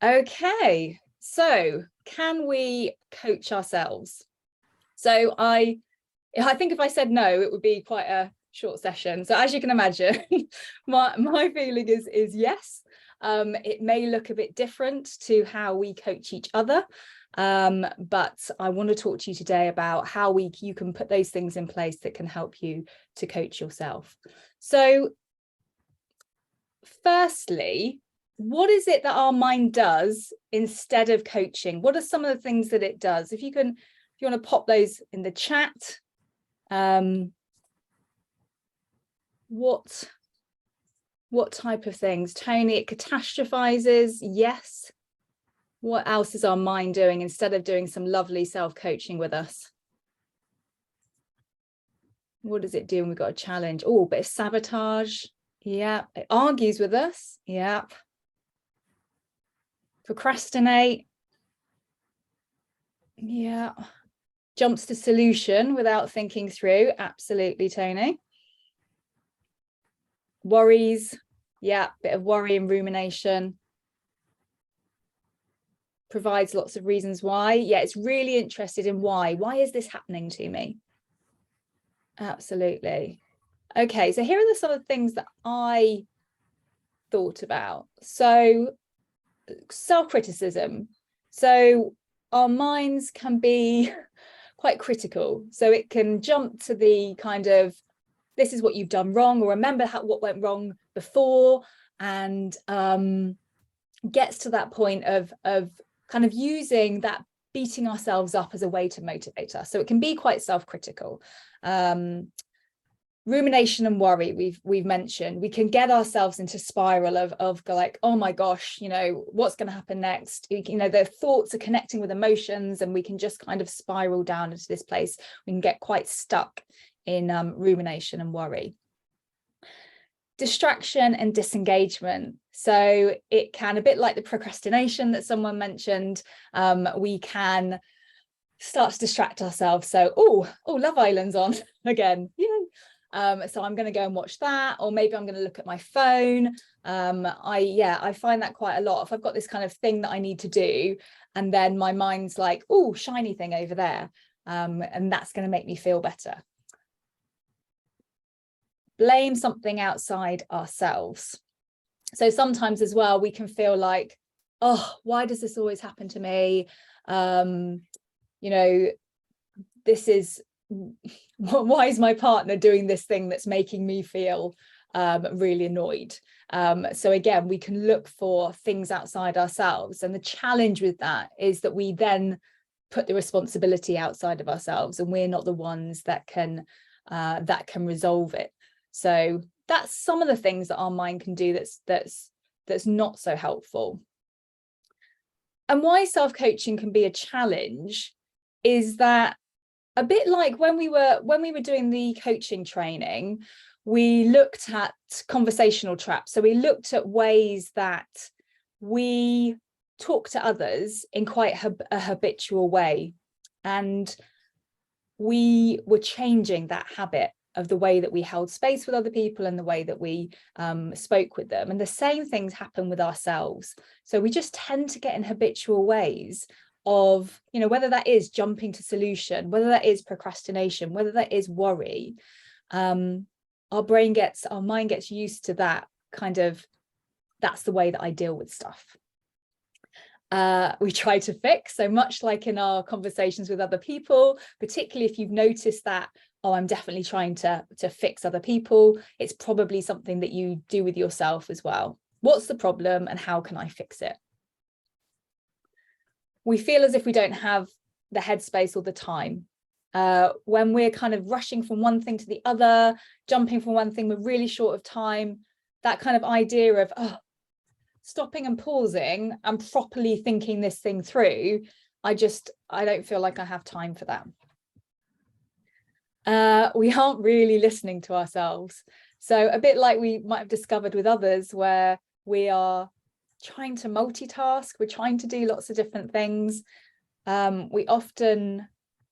Okay, so can we coach ourselves? So I think if I said no, it would be quite a short session. So as you can imagine, my feeling is yes. It may look a bit different to how we coach each other, but I want to talk to you today about how you can put those things in place that can help you to coach yourself. So firstly, what is it that our mind does instead of coaching? What are some of the things that it does? If you want to pop those in the chat. What type of things? Tony, it catastrophizes. Yes. What else is our mind doing instead of doing some lovely self-coaching with us? What does it do when we've got a challenge? Oh, a bit of sabotage. Yeah. It argues with us. Yeah. Procrastinate. Yeah. Jumps to solution without thinking through. Absolutely, Tony. Worries. Yeah. Bit of worry and rumination. Provides lots of reasons why. Yeah, it's really interested in why. Why is this happening to me? Absolutely. Okay, so here are some of the things that I thought about. So self-criticism. So our minds can be quite critical. So it can jump to the kind of, this is what you've done wrong, or remember what went wrong before, and gets to that point of kind of using that beating ourselves up as a way to motivate us. So it can be quite self-critical. Rumination and worry, we've mentioned. We can get ourselves into spiral of like, oh my gosh, what's going to happen next? The thoughts are connecting with emotions, and we can just kind of spiral down into this place. We can get quite stuck in rumination and worry. Distraction and disengagement. So it can, a bit like the procrastination that someone mentioned, we can start to distract ourselves. So, oh, Love Island's on again. Yeah. So I'm going to go and watch that, or maybe I'm going to look at my phone. I find that quite a lot. If I've got this kind of thing that I need to do, and then my mind's like, oh, shiny thing over there, and that's going to make me feel better. Blame something outside ourselves. So sometimes as well, we can feel like, oh, why does this always happen to me? This is, why is my partner doing this thing that's making me feel really annoyed? So again, we can look for things outside ourselves. And the challenge with that is that we then put the responsibility outside of ourselves, and we're not the ones that can resolve it. So that's some of the things that our mind can do that's not so helpful. And why self-coaching can be a challenge is that, a bit like when we were doing the coaching training, we looked at conversational traps. So we looked at ways that we talk to others in quite a habitual way, and we were changing that habit of the way that we held space with other people and the way that we spoke with them. And the same things happen with ourselves. So we just tend to get in habitual ways of, whether that is jumping to solution, whether that is procrastination, whether that is worry. Our mind gets used to that kind of, that's the way that I deal with stuff. We try to fix. So much like in our conversations with other people, particularly if you've noticed that, oh, I'm definitely trying to fix other people, it's probably something that you do with yourself as well. What's the problem and how can I fix it? We feel as if we don't have the headspace all the time. When we're kind of rushing from one thing to the other, jumping from one thing, we're really short of time. That kind of idea of, stopping and pausing and properly thinking this thing through, I don't feel like I have time for that. We aren't really listening to ourselves. So a bit like we might have discovered with others, where we are trying to multitask, we're trying to do lots of different things. We often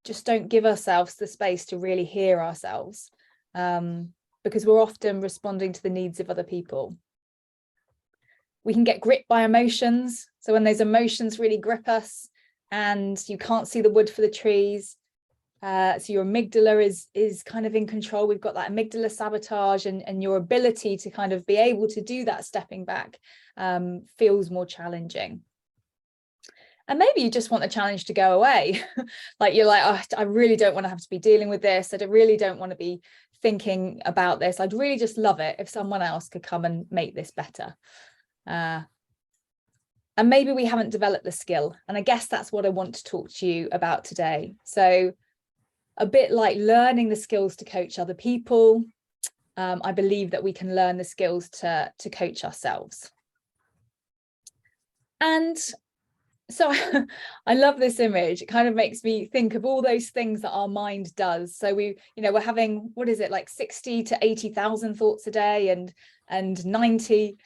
just don't give ourselves the space to really hear ourselves, because we're often responding to the needs of other people. We can get gripped by emotions. So when those emotions really grip us and you can't see the wood for the trees, so your amygdala is kind of in control. We've got that amygdala sabotage, and your ability to kind of be able to do that stepping back feels more challenging. And maybe you just want the challenge to go away. Like you're like, oh, I really don't want to have to be dealing with this. I really don't want to be thinking about this. I'd really just love it if someone else could come and make this better. And maybe we haven't developed the skill. And I guess that's what I want to talk to you about today. So a bit like learning the skills to coach other people, I believe that we can learn the skills to coach ourselves. And so I love this image. It kind of makes me think of all those things that our mind does. So we're having, what is it, like 60 to 80,000 thoughts a day, and 90%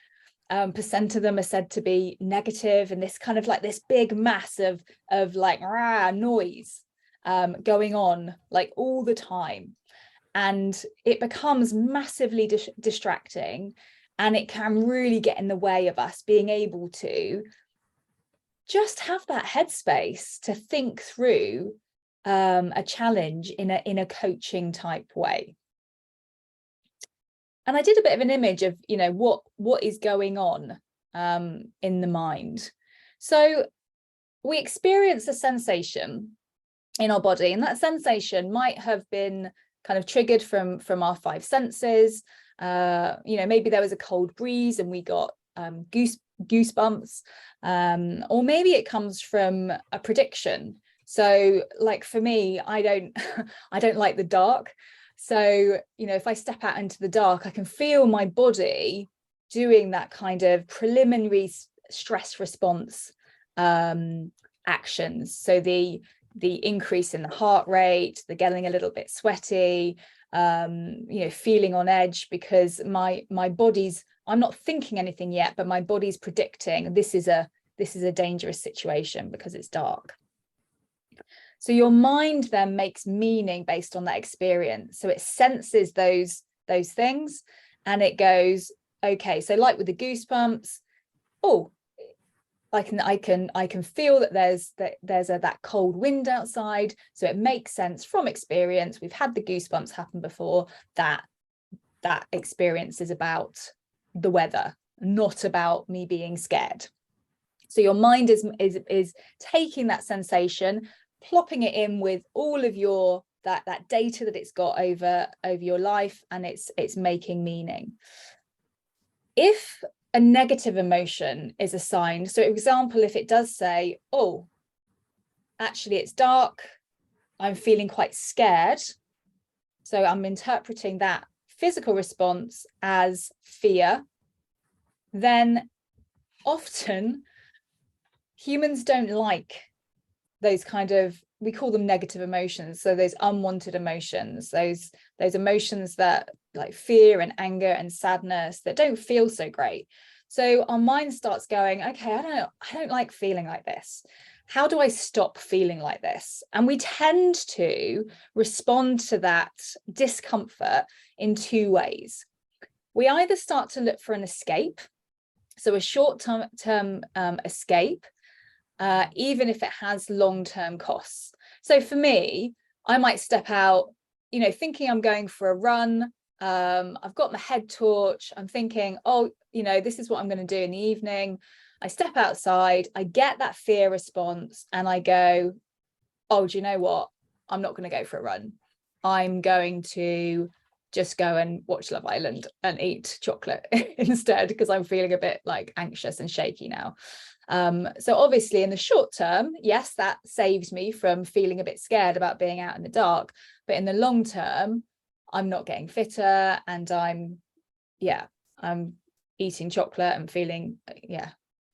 of them are said to be negative, and this kind of like this big mass of like noise going on like all the time, and it becomes massively distracting, and it can really get in the way of us being able to just have that headspace to think through a challenge in a coaching type way. And I did a bit of an image of what is going on in the mind. So we experience a sensation in our body, and that sensation might have been kind of triggered from our five senses. Maybe there was a cold breeze and we got goosebumps, or maybe it comes from a prediction. So like for me, I don't like the dark. So if I step out into the dark, I can feel my body doing that kind of preliminary stress response actions. So the increase in the heart rate, the getting a little bit sweaty, feeling on edge, because my body's, I'm not thinking anything yet, but my body's predicting this is a dangerous situation because it's dark. So your mind then makes meaning based on that experience. So it senses those things, and it goes, okay, so like with the goosebumps, oh, I can feel that there's that cold wind outside. So it makes sense from experience. We've had the goosebumps happen before, that experience is about the weather, not about me being scared. So your mind is taking that sensation, plopping it in with all of your that data that it's got over your life, and it's making meaning. If a negative emotion is assigned, so for example, if it does say, oh, actually it's dark, I'm feeling quite scared, so I'm interpreting that physical response as fear, then often humans don't like those kind of, we call them negative emotions, so those unwanted emotions, those emotions that like fear and anger and sadness that don't feel so great. So our mind starts going, okay, I don't like feeling like this. How do I stop feeling like this? And we tend to respond to that discomfort in two ways. We either start to look for an escape, so a short-term escape, even if it has long-term costs. So for me, I might step out, thinking I'm going for a run. I've got my head torch. I'm thinking, oh, this is what I'm going to do in the evening. I step outside, I get that fear response, and I go, oh, do you know what? I'm not going to go for a run. I'm going to just go and watch Love Island and eat chocolate instead, because I'm feeling a bit like anxious and shaky now. So obviously in the short term, yes, that saves me from feeling a bit scared about being out in the dark. But in the long term, I'm not getting fitter, and I'm eating chocolate and feeling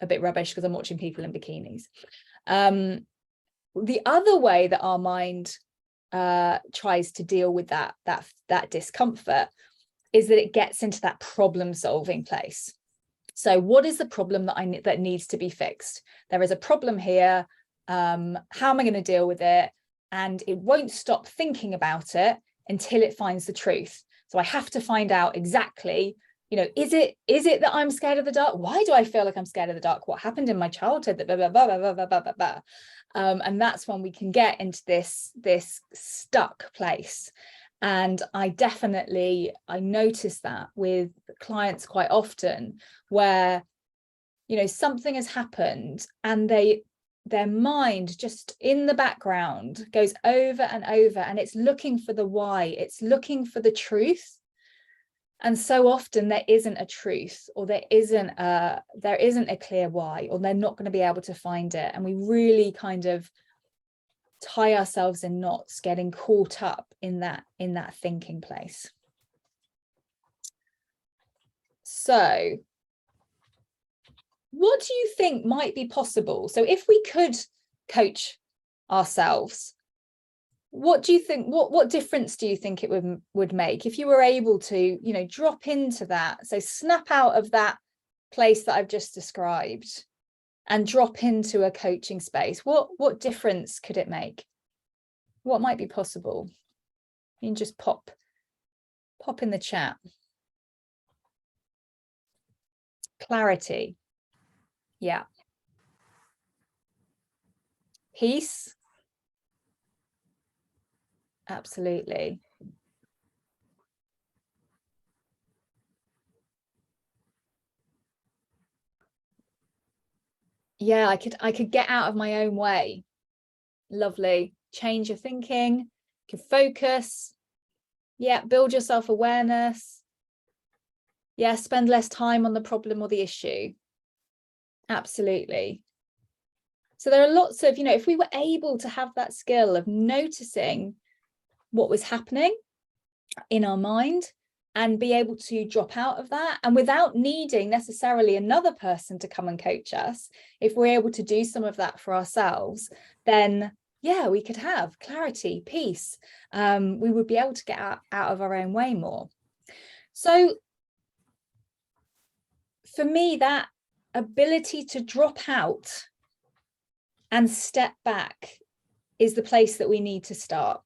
a bit rubbish because I'm watching people in bikinis. The other way that our mind tries to deal with that discomfort is that it gets into that problem solving place. So what is the problem that needs to be fixed? There is a problem here. How am I going to deal with it? And it won't stop thinking about it until it finds the truth. So I have to find out exactly You know, is it that I'm scared of the dark? Why do I feel like I'm scared of the dark? What happened in my childhood? That blah, blah, blah, blah, blah, blah, blah, blah. And that's when we can get into this stuck place. And I notice that with clients quite often, where, you know, something has happened and their mind just in the background goes over and over, and it's looking for the why, it's looking for the truth. And so often there isn't a truth, or there isn't a clear why, or they're not going to be able to find it. And we really kind of tie ourselves in knots, getting caught up in that thinking place. So what do you think might be possible? So if we could coach ourselves, what do you think, what difference do you think it would make if you were able to, you know, drop into that? So snap out of that place that I've just described and drop into a coaching space. What difference could it make? What might be possible? You can just pop in the chat. Clarity. Yeah. Peace. Absolutely. Yeah, I could get out of my own way. Lovely. Change your thinking. You can focus. Yeah, build your self-awareness. Yeah, spend less time on the problem or the issue. Absolutely. So there are lots of, you know, if we were able to have that skill of noticing what was happening in our mind and be able to drop out of that, and without needing necessarily another person to come and coach us, if we're able to do some of that for ourselves, then yeah, we could have clarity, peace. We would be able to get out of our own way more. So for me, that ability to drop out and step back is the place that we need to start.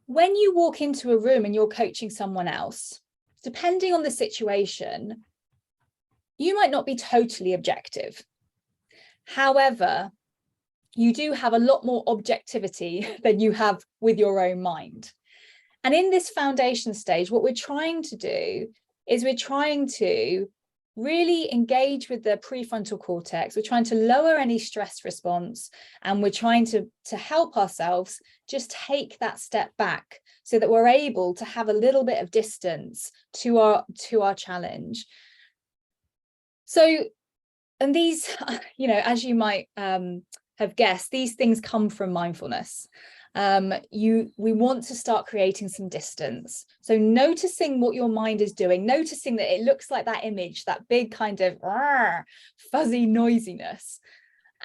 When you walk into a room and you're coaching someone else, depending on the situation, you might not be totally objective. However, you do have a lot more objectivity than you have with your own mind. And in this foundation stage, what we're trying to do is we're trying to really engage with the prefrontal cortex. We're trying to lower any stress response, and we're trying to help ourselves just take that step back so that we're able to have a little bit of distance to our challenge. So, and these, you know, as you might have guessed, these things come from mindfulness. We want to start creating some distance. So noticing what your mind is doing, noticing that it looks like that image, that big kind of fuzzy noisiness.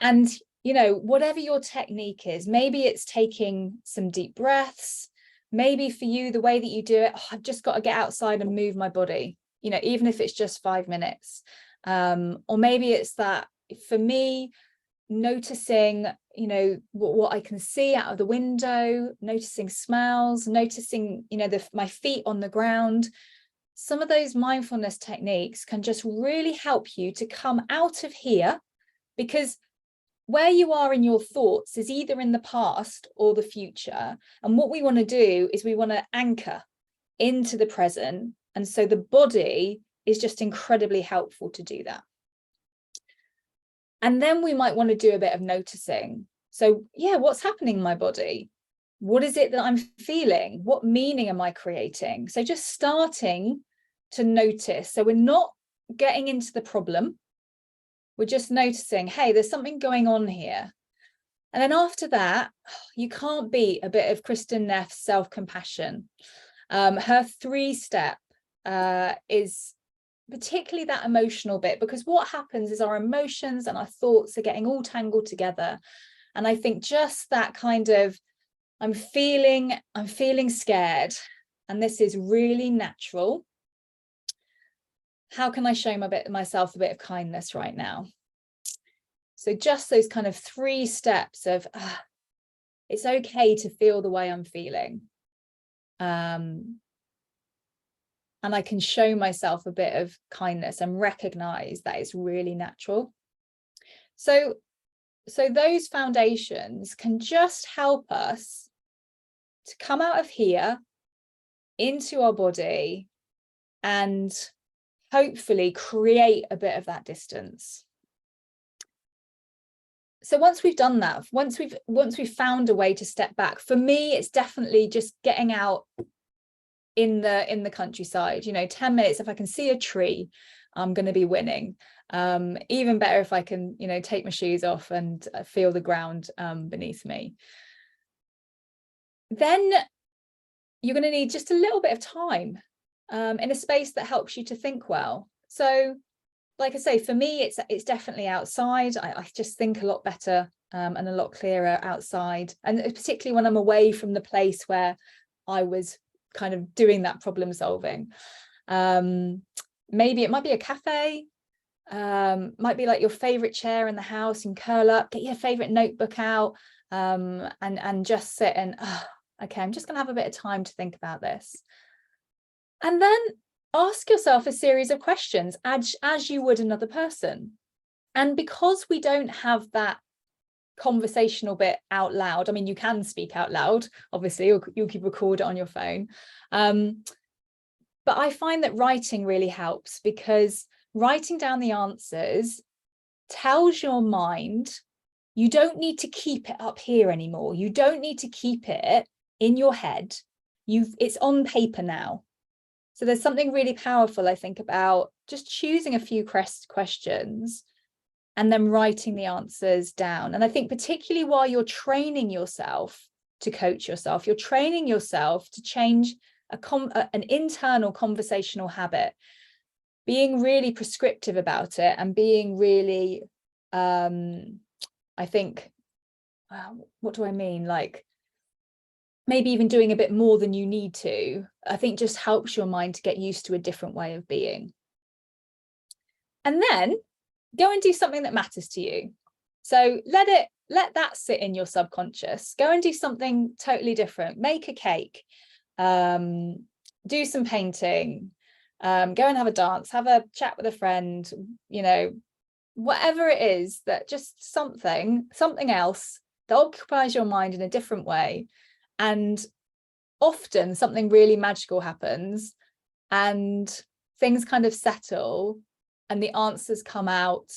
And, you know, whatever your technique is, maybe it's taking some deep breaths. Maybe for you, the way that you do it, I've just got to get outside and move my body, you know, even if it's just 5 minutes. Or maybe it's that, for me, noticing, you know, what I can see out of the window, noticing smells, noticing, you know, my feet on the ground. Some of those mindfulness techniques can just really help you to come out of here, because where you are in your thoughts is either in the past or the future. And what we want to do is we want to anchor into the present. And so the body is just incredibly helpful to do that. And then we might want to do a bit of noticing. So yeah, what's happening in my body? What is it that I'm feeling? What meaning am I creating? So just starting to notice. So we're not getting into the problem. We're just noticing, hey, there's something going on here. And then after that, you can't beat a bit of Kristen Neff's self-compassion. Her 3-step is particularly that emotional bit, because what happens is our emotions and our thoughts are getting all tangled together. And I think just that kind of, I'm feeling scared, and this is really natural. How can I show myself a bit of kindness right now? So just those kind of 3 steps of, it's okay to feel the way I'm feeling. and I can show myself a bit of kindness and recognize that it's really natural. So those foundations can just help us to come out of here into our body and hopefully create a bit of that distance. So once we've done that, once we've found a way to step back, for me, it's definitely just getting out in the countryside, 10 minutes. If I can see a tree, I'm going to be winning. Even better if I can, take my shoes off and feel the ground beneath me. Then you're going to need just a little bit of time in a space that helps you to think well. So like I say, for me, it's definitely outside. I just think a lot better and a lot clearer outside. And particularly when I'm away from the place where I was kind of doing that problem solving. Maybe it might be a cafe, might be like your favorite chair in the house and curl up, get your favorite notebook out and just sit and, okay, I'm just going to have a bit of time to think about this. And then ask yourself a series of questions as you would another person. And because we don't have that conversational bit out loud, I mean, you can speak out loud, obviously, or you could record it on your phone. But I find that writing really helps, because writing down the answers tells your mind, you don't need to keep it up here anymore. You don't need to keep it in your head. It's on paper now. So there's something really powerful, I think, about just choosing a few questions and then writing the answers down. And I think particularly while you're training yourself to coach yourself, you're training yourself to change an internal conversational habit, being really prescriptive about it and being really, I think, what do I mean? Like, maybe even doing a bit more than you need to, I think just helps your mind to get used to a different way of being. And then go and do something that matters to you. So let that sit in your subconscious. Go and do something totally different. Make a cake, do some painting, go and have a dance, have a chat with a friend, whatever it is, that just something else that occupies your mind in a different way. And often something really magical happens and things kind of settle and the answers come out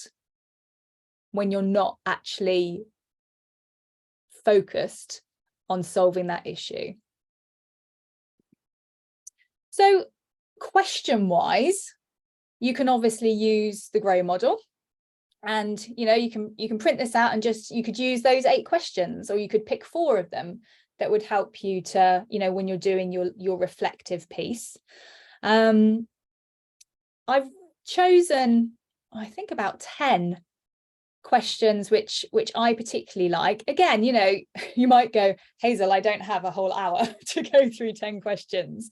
when you're not actually focused on solving that issue. So question wise, you can obviously use the GROW model. And you can print this out and you could use those 8 questions, or you could pick 4 of them that would help you to, when you're doing your reflective piece. I've chosen, I think, about 10 questions which I particularly like. Again, you might go, Hazel, I don't have a whole hour to go through 10 questions.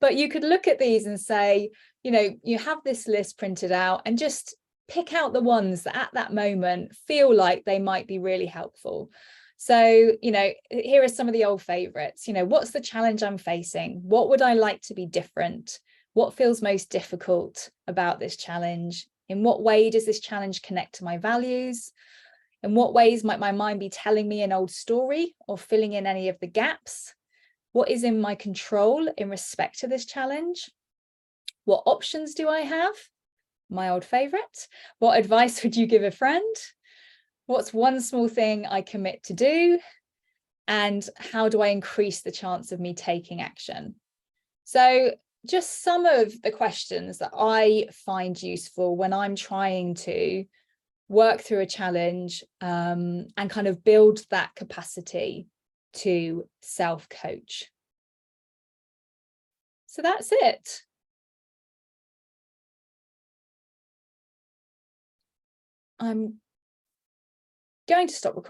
But you could look at these and say, you have this list printed out and just pick out the ones that at that moment feel like they might be really helpful. So, here are some of the old favorites. What's the challenge I'm facing? What would I like to be different? What feels most difficult about this challenge? In what way does this challenge connect to my values? In what ways might my mind be telling me an old story or filling in any of the gaps? What is in my control in respect to this challenge? What options do I have? My old favorite. What advice would you give a friend? What's one small thing I commit to do? And how do I increase the chance of me taking action? So just some of the questions that I find useful when I'm trying to work through a challenge and kind of build that capacity to self-coach. So that's it. I'm going to stop recording.